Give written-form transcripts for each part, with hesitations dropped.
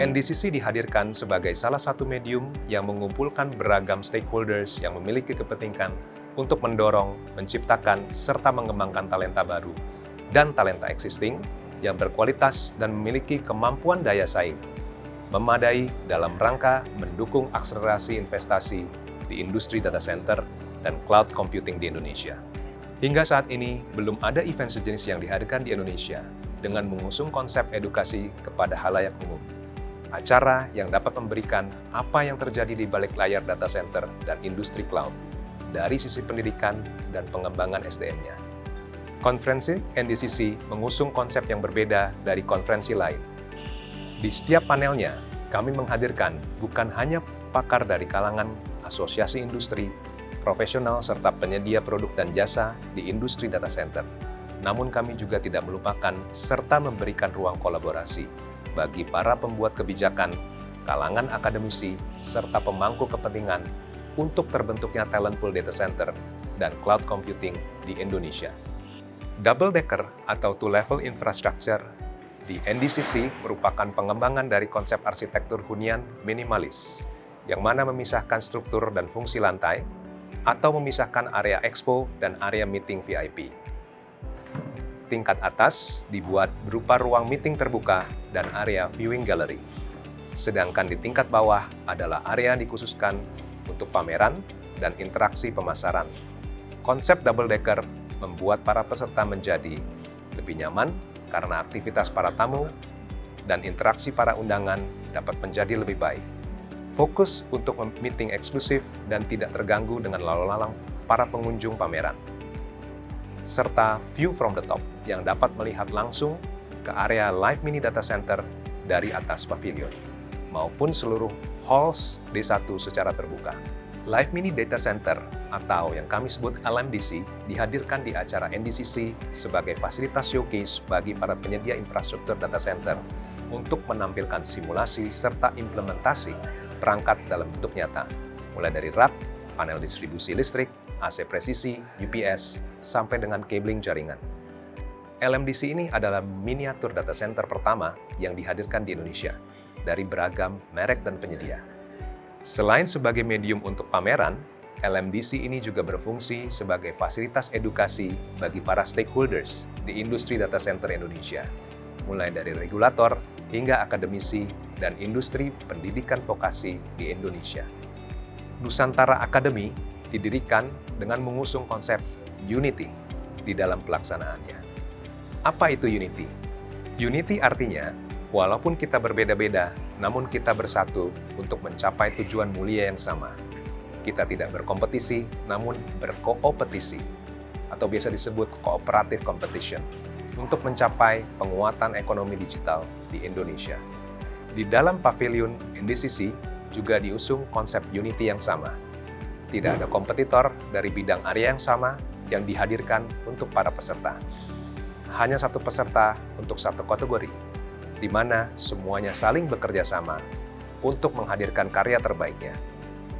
NDCC dihadirkan sebagai salah satu medium yang mengumpulkan beragam stakeholders yang memiliki kepentingan untuk mendorong, menciptakan, serta mengembangkan talenta baru dan talenta existing yang berkualitas dan memiliki kemampuan daya saing memadai dalam rangka mendukung akselerasi investasi di industri data center dan cloud computing di Indonesia. Hingga saat ini, belum ada event sejenis yang dihadirkan di Indonesia dengan mengusung konsep edukasi kepada halayak umum. Acara yang dapat memberikan apa yang terjadi di balik layar data center dan industri cloud dari sisi pendidikan dan pengembangan SDM-nya. Konferensi NDCC mengusung konsep yang berbeda dari konferensi lain. Di setiap panelnya, kami menghadirkan bukan hanya pakar dari kalangan asosiasi industri, profesional, serta penyedia produk dan jasa di industri data center. Namun kami juga tidak melupakan serta memberikan ruang kolaborasi bagi para pembuat kebijakan, kalangan akademisi, serta pemangku kepentingan untuk terbentuknya talent pool data center dan cloud computing di Indonesia. Double decker atau two-level infrastructure di NDCC merupakan pengembangan dari konsep arsitektur hunian minimalis, yang mana memisahkan struktur dan fungsi lantai, atau memisahkan area expo dan area meeting VIP. Tingkat atas dibuat berupa ruang meeting terbuka dan area viewing gallery. Sedangkan di tingkat bawah adalah area yang dikhususkan untuk pameran dan interaksi pemasaran. Konsep double decker membuat para peserta menjadi lebih nyaman karena aktivitas para tamu dan interaksi para undangan dapat menjadi lebih baik. Fokus untuk meeting eksklusif dan tidak terganggu dengan lalu lalang para pengunjung pameran. Serta view from the top yang dapat melihat langsung ke area live mini data center dari atas pavilion, maupun seluruh halls D1 secara terbuka. Live mini data center atau yang kami sebut LMDC dihadirkan di acara NDCC sebagai fasilitas showcase bagi para penyedia infrastruktur data center untuk menampilkan simulasi serta implementasi perangkat dalam bentuk nyata, mulai dari rak, panel distribusi listrik, AC presisi, UPS, sampai dengan cabling jaringan. LMDC ini adalah miniatur data center pertama yang dihadirkan di Indonesia dari beragam merek dan penyedia. Selain sebagai medium untuk pameran, LMDC ini juga berfungsi sebagai fasilitas edukasi bagi para stakeholders di industri data center Indonesia, mulai dari regulator hingga akademisi dan industri pendidikan vokasi di Indonesia. Nusantara Academy didirikan dengan mengusung konsep Unity di dalam pelaksanaannya. Apa itu Unity? Unity artinya, walaupun kita berbeda-beda, namun kita bersatu untuk mencapai tujuan mulia yang sama. Kita tidak berkompetisi, namun berkoopetisi, atau biasa disebut cooperative competition, untuk mencapai penguatan ekonomi digital di Indonesia. Di dalam pavilion NDCC juga diusung konsep Unity yang sama. Tidak ada kompetitor dari bidang area yang sama yang dihadirkan untuk para peserta. Hanya satu peserta untuk satu kategori, di mana semuanya saling bekerja sama untuk menghadirkan karya terbaiknya,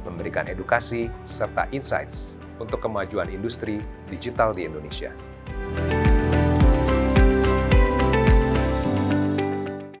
memberikan edukasi serta insights untuk kemajuan industri digital di Indonesia.